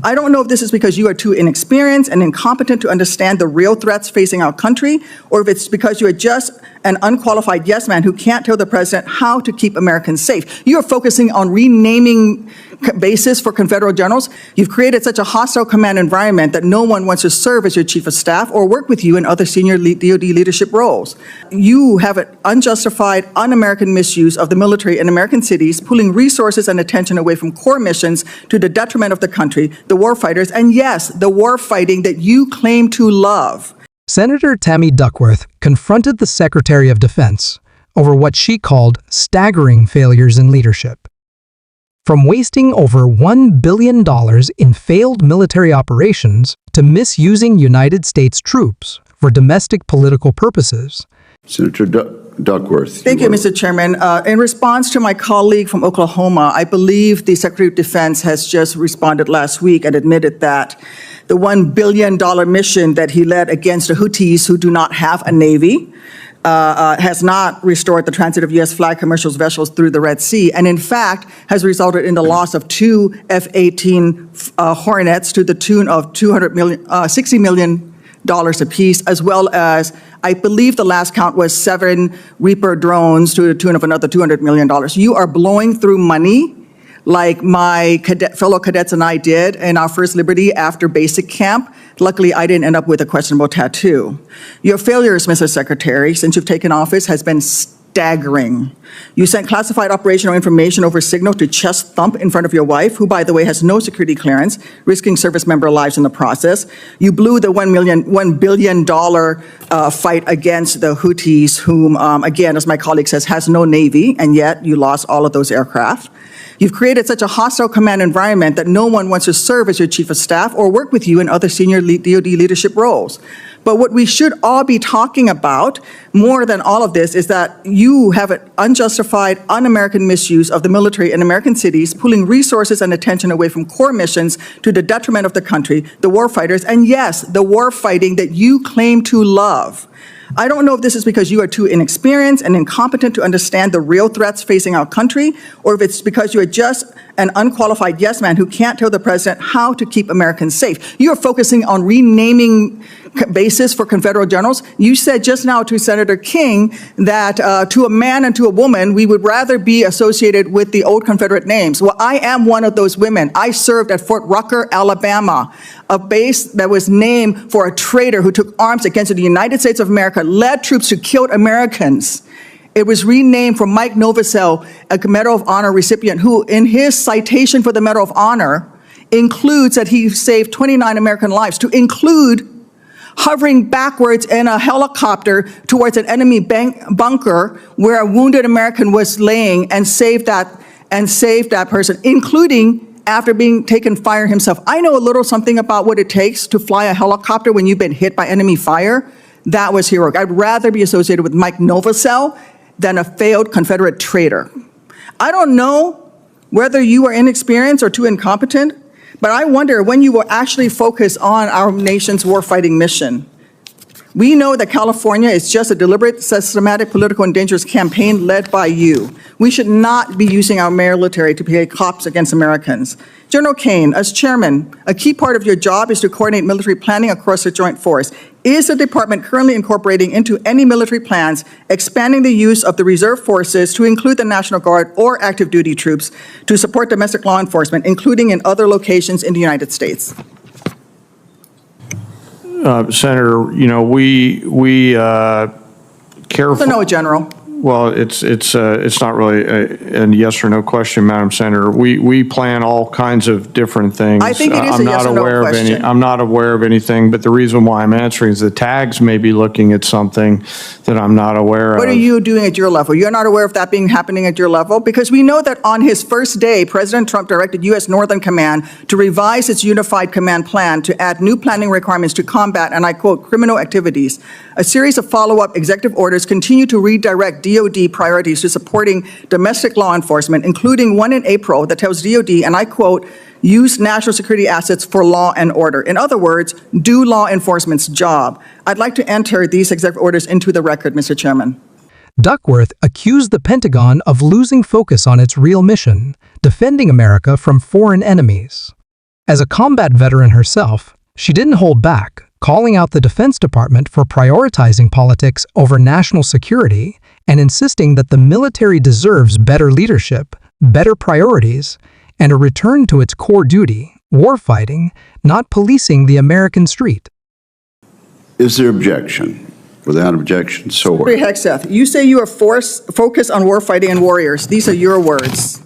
I don't know if this is because you are too inexperienced and incompetent to understand the real threats facing our country, or if it's because you are just an unqualified yes man who can't tell the president how to keep Americans safe. You are focusing on renaming bases for Confederate generals. You've created such a hostile command environment that no one wants to serve as your chief of staff or work with you in other senior DoD leadership roles. You have an unjustified, un-American misuse of the military in American cities, pulling resources and attention away from core missions to the detriment of the country, the war fighters, and yes, the war fighting that you claim to love. Senator Tammy Duckworth confronted the Secretary of Defense over what she called staggering failures in leadership. From wasting over $1 billion in failed military operations to misusing United States troops for domestic political purposes. Senator Duckworth. Thank you, Mr. Chairman. In response to my colleague from Oklahoma, I believe the Secretary of Defense has just responded last week and admitted that the $1 billion mission that he led against the Houthis, who do not have a navy, has not restored the transit of U.S. flag commercial vessels through the Red Sea, and in fact has resulted in the loss of 2 F-18 Hornets to the tune of $60 million apiece, as well as, I believe the last count was 7 Reaper drones to the tune of another $200 million. You are blowing through money like my fellow cadets and I did in our first Liberty after basic camp. Luckily, I didn't end up with a questionable tattoo. Your failures, Mr. Secretary, since you've taken office has been staggering. You sent classified operational information over Signal to chest thump in front of your wife, who, by the way, has no security clearance, risking service member lives in the process. You blew the $1 billion fight against the Houthis, whom, again, as my colleague says, has no navy, and yet you lost all of those aircraft. You've created such a hostile command environment that no one wants to serve as your chief of staff or work with you in other senior DoD leadership roles. But what we should all be talking about, more than all of this, is that you have an unjustified, un-American misuse of the military in American cities, pulling resources and attention away from core missions to the detriment of the country, the war fighters, and yes, the war fighting that you claim to love. I don't know if this is because you are too inexperienced and incompetent to understand the real threats facing our country, or if it's because you are just an unqualified yes man who can't tell the president how to keep Americans safe. You are focusing on renaming bases for Confederate generals. You said just now to Senator King that to a man and to a woman, we would rather be associated with the old Confederate names. Well, I am one of those women. I served at Fort Rucker, Alabama, a base that was named for a traitor who took arms against the United States of America, led troops who killed Americans. It was renamed for Mike Novosel, a Medal of Honor recipient, who in his citation for the Medal of Honor includes that he saved 29 American lives, to include hovering backwards in a helicopter towards an enemy bunker where a wounded American was laying and saved that person, including after being taken fire himself. I know a little something about what it takes to fly a helicopter when you've been hit by enemy fire. That was heroic. I'd rather be associated with Mike Novosel than a failed Confederate traitor. I don't know whether you are inexperienced or too incompetent, but I wonder when you will actually focus on our nation's warfighting mission. We know that California is just a deliberate, systematic, political, and dangerous campaign led by you. We should not be using our military to play cops against Americans. General Kane, as chairman, a key part of your job is to coordinate military planning across the joint force. Is the department currently incorporating into any military plans expanding the use of the reserve forces to include the National Guard or active duty troops to support domestic law enforcement, including in other locations in the United States? Senator, you know, we careful. No, General. Well, it's not really a yes or no question, Madam Senator. We plan all kinds of different things. I think it is a yes or no question. I'm not aware of anything, but the reason why I'm answering is the tags may be looking at something that I'm not aware of. What are you doing at your level? You're not aware of that happening at your level? Because we know that on his first day, President Trump directed U.S. Northern Command to revise its unified command plan to add new planning requirements to combat, and I quote, criminal activities. A series of follow-up executive orders continue to redirect DoD priorities to supporting domestic law enforcement, including one in April that tells DoD, and I quote, use national security assets for law and order. In other words, do law enforcement's job. I'd like to enter these executive orders into the record, Mr. Chairman. Duckworth accused the Pentagon of losing focus on its real mission, defending America from foreign enemies. As a combat veteran herself, she didn't hold back, calling out the Defense Department for prioritizing politics over national security and insisting that the military deserves better leadership, better priorities, and a return to its core duty, warfighting, not policing the American street. Is there objection? Without objection, so Secretary ordered. Hegseth, you say you are focused on warfighting and warriors. These are your words.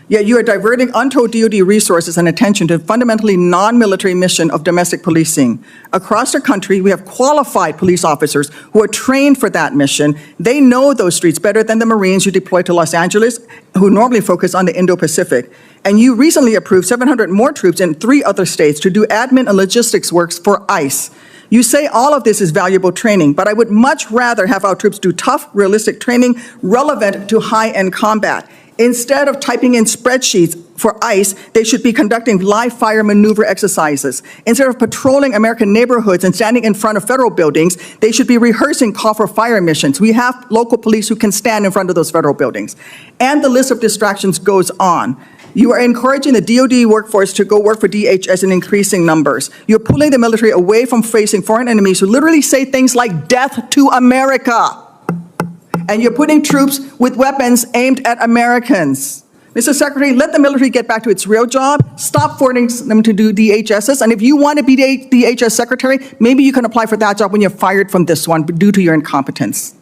Yet you are diverting untold DoD resources and attention to a fundamentally non-military mission of domestic policing. Across the country, we have qualified police officers who are trained for that mission. They know those streets better than the Marines you deploy to Los Angeles, who normally focus on the Indo-Pacific. And you recently approved 700 more troops in 3 other states to do admin and logistics works for ICE. You say all of this is valuable training, but I would much rather have our troops do tough, realistic training relevant to high-end combat. Instead of typing in spreadsheets for ICE, they should be conducting live fire maneuver exercises. Instead of patrolling American neighborhoods and standing in front of federal buildings, they should be rehearsing call for fire missions. We have local police who can stand in front of those federal buildings. And the list of distractions goes on. You are encouraging the DoD workforce to go work for DHS in increasing numbers. You're pulling the military away from facing foreign enemies who literally say things like death to America. And you're putting troops with weapons aimed at Americans. Mr. Secretary, let the military get back to its real job. Stop forcing them to do DHSs. And if you want to be DHS Secretary, maybe you can apply for that job when you're fired from this one due to your incompetence.